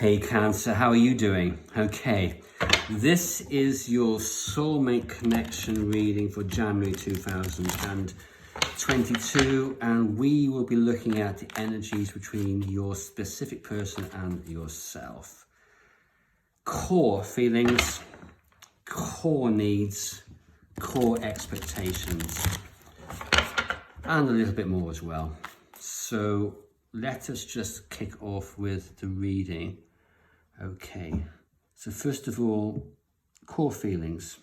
Hey Cancer, how are you doing? Okay, this is your Soulmate Connection reading for January 2022, and we will be looking at the energies between your specific person and yourself. Core feelings, core needs, core expectations, and a little bit more as well. So let us just kick off with the reading. Okay, so first of all, core feelings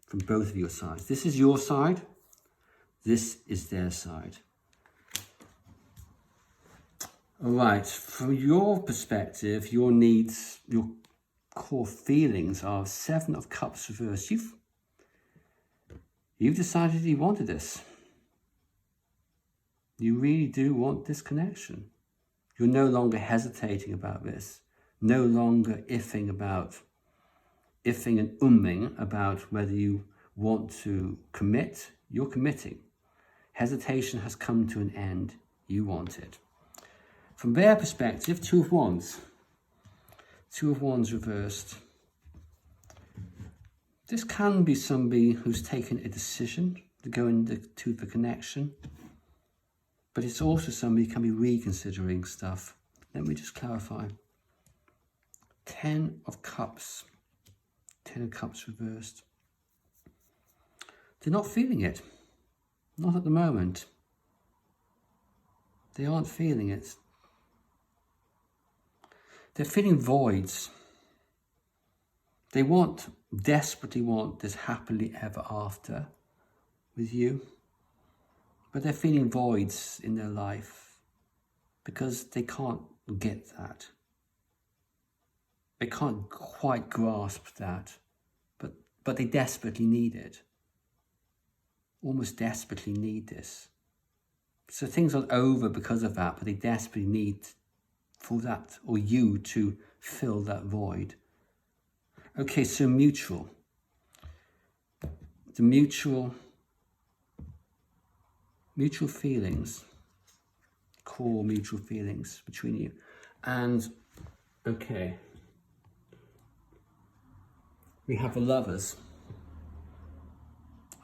from both of your sides. This is your side, this is their side. All right, from your perspective, your needs, your core feelings are 7 of Cups reversed. You've decided you wanted this. You really do want this connection. You're no longer hesitating about this. No longer iffing and umming about whether you want to commit. You're committing. Hesitation has come to an end. You want it. From their perspective, 2 of Wands. 2 of Wands reversed. This can be somebody who's taken a decision to go into the connection, but it's also somebody who can be reconsidering stuff. Let me just clarify. 10 of Cups. 10 of Cups reversed. They're not feeling it. Not at the moment. They aren't feeling it. They're feeling voids. They desperately want this happily ever after with you. But they're feeling voids in their life because they can't get that. They can't quite grasp that, but they desperately need it. Almost desperately need this. So things aren't over because of that, but they desperately need for that, or you to fill that void. Okay, so mutual. The mutual feelings, core mutual feelings between you. And, okay. We have the Lovers.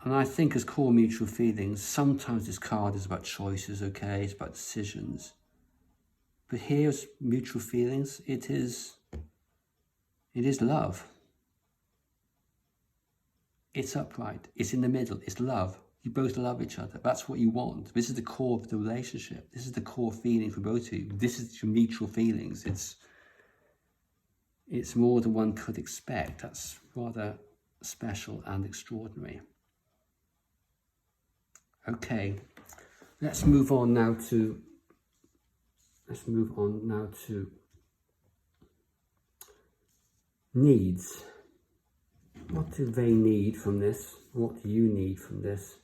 And I think as core mutual feelings, sometimes this card is about choices, okay? It's about decisions. But here's mutual feelings. It is love. It's upright. It's in the middle. It's love. You both love each other. That's what you want. This is the core of the relationship. This is the core feeling for both of you. This is your mutual feelings. It's more than one could expect. That's rather special and extraordinary. Okay, let's move on now to needs. What do they need from this? What do you need from this?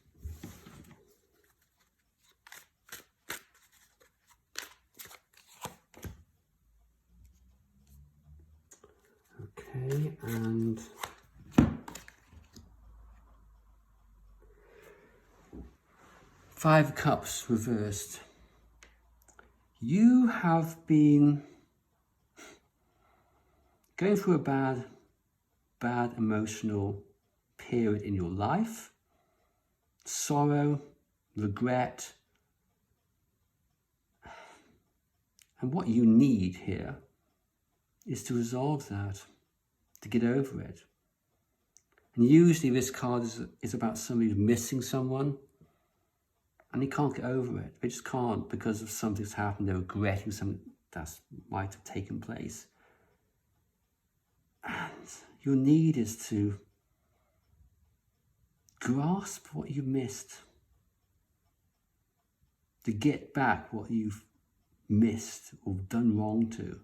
Okay, and Five of Cups reversed. You have been going through a bad emotional period in your life. Sorrow, regret. And what you need here is to resolve that, to get over it. And usually this card is about somebody who's missing someone and they can't get over it. They just can't because of something's happened. They're regretting something that might have taken place. And your need is to grasp what you missed, to get back what you've missed or done wrong to,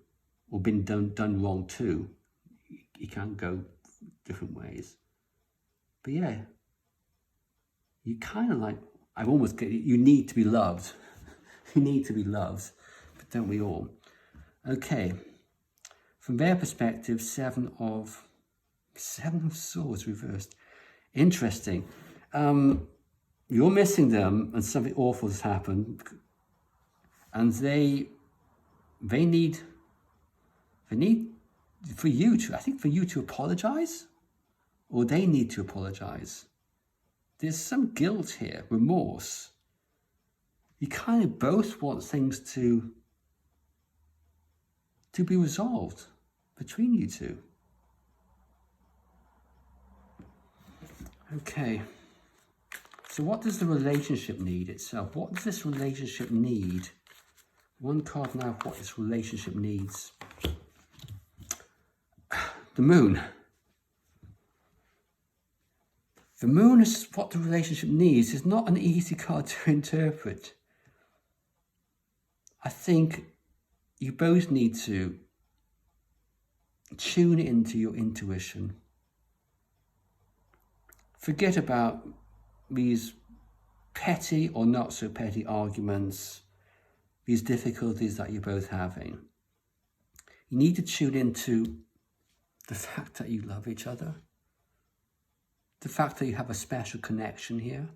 or been done wrong to. You can't go different ways. But yeah, you kind of like, you need to be loved. You need to be loved, but don't we all? Okay, from their perspective, 7 of Swords reversed. Interesting. You're missing them and something awful has happened, and they need for you to apologize, or they need to apologize. There's some guilt here, remorse. You kind of both want things to be resolved between you two. Okay. So what does the relationship need itself? What does this relationship need? One card now, what this relationship needs. The Moon. The Moon is what the relationship needs. It's not an easy card to interpret. I think you both need to tune into your intuition. Forget about these petty or not so petty arguments, these difficulties that you're both having. You need to tune into the fact that you love each other, the fact that you have a special connection here.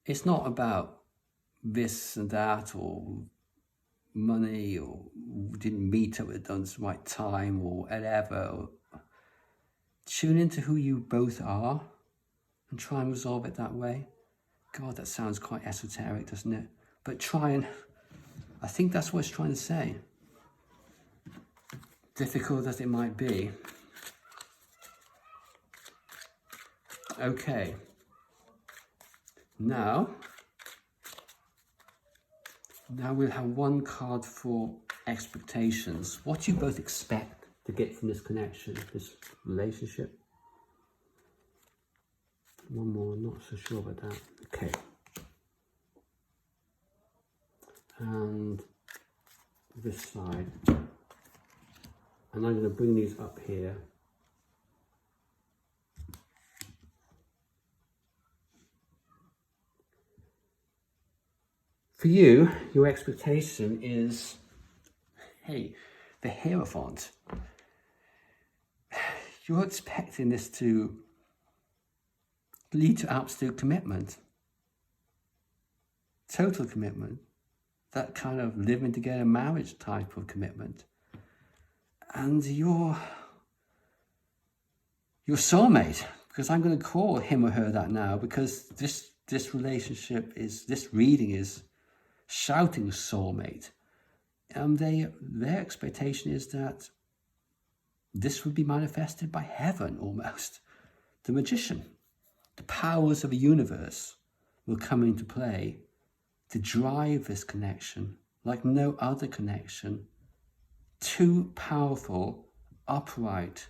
It's not about this and that, or money, or didn't meet up at the right time, or whatever. Tune into who you both are and try and resolve it that way. God, that sounds quite esoteric, doesn't it? But I think that's what it's trying to say. Difficult as it might be. Okay. Now we'll have one card for expectations. What do you both expect to get from this connection, this relationship? One more, I'm not so sure about that. Okay. And this side. And I'm going to bring these up here. For you, your expectation is, hey, the Hierophant. You're expecting this to lead to absolute commitment, total commitment, that kind of living together marriage type of commitment. And your soulmate, because I'm going to call him or her that now, because this relationship this reading is shouting soulmate. And their expectation is that this would be manifested by heaven almost. The magician. The powers of the universe will come into play to drive this connection like no other connection. Two powerful, upright,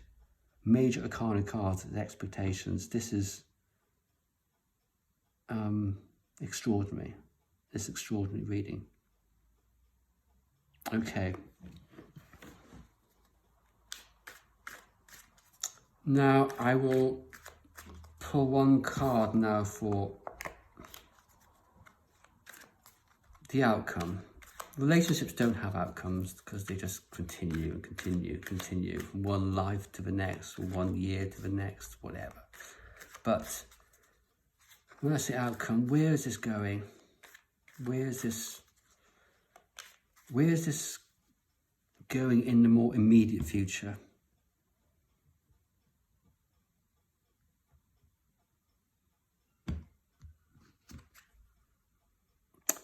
major arcana cards as expectations. This is extraordinary. This extraordinary reading. Okay. Now I will pull one card now for the outcome. Relationships don't have outcomes because they just continue and continue and continue from one life to the next, or 1 year to the next, whatever. But when I say outcome, where is this going? Where is this going in the more immediate future?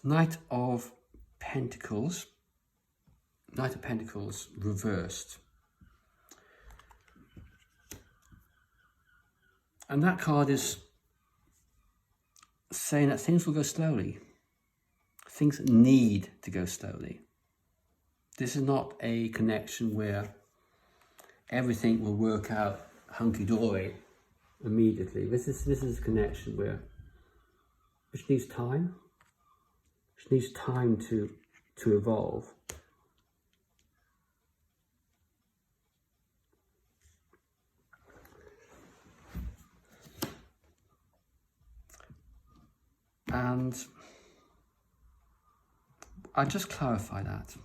Knight of Pentacles reversed. And that card is saying that things will go slowly. Things need to go slowly. This is not a connection where everything will work out hunky-dory immediately. This is a connection which needs time. Which needs time to evolve. And I just clarify that.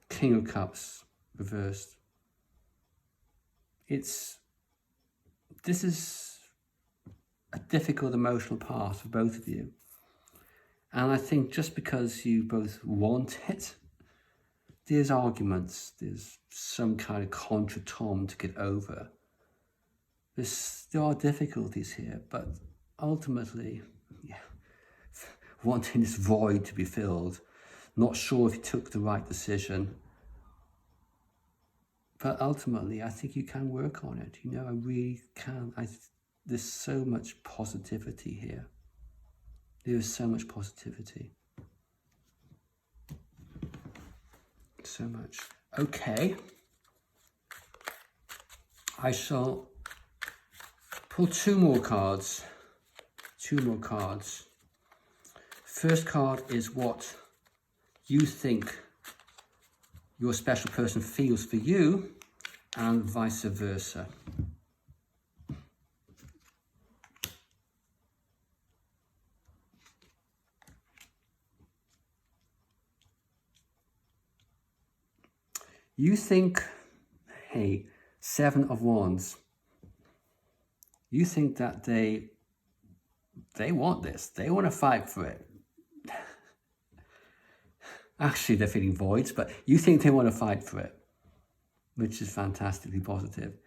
King of Cups reversed. This is a difficult emotional path for both of you. And I think just because you both want it, there's arguments, there's some kind of contretemps to get over. There are difficulties here, but ultimately, yeah, wanting this void to be filled, not sure if you took the right decision, but ultimately, I think you can work on it. You know, I really can. There's so much positivity here. There is so much positivity. So much. Okay. I shall pull two more cards. First card is what you think your special person feels for you, and vice versa. You think, hey, 7 of Wands. You think that they want this. They want to fight for it. Actually, they're feeling voids, but you think they want to fight for it, which is fantastically positive.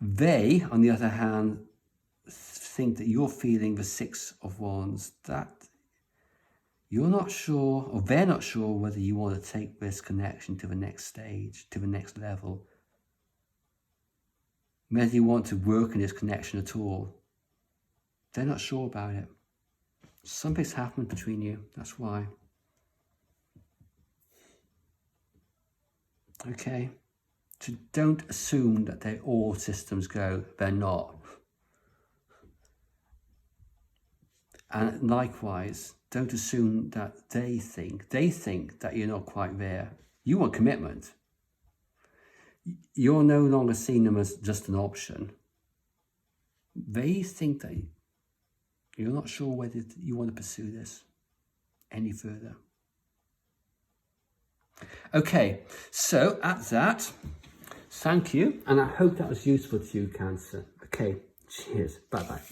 They, on the other hand, think that you're feeling the 6 of Wands, that you're not sure, or they're not sure whether you want to take this connection to the next stage, to the next level. Whether you want to work in this connection at all. They're not sure about it. Something's happened between you, that's why. Okay? So don't assume that they're all systems go. They're not. And likewise, don't assume that they think that you're not quite there. You want commitment. You're no longer seeing them as just an option. They think that you're not sure whether you want to pursue this any further. Okay, so at that, thank you, and I hope that was useful to you, Cancer. Okay, cheers, bye-bye.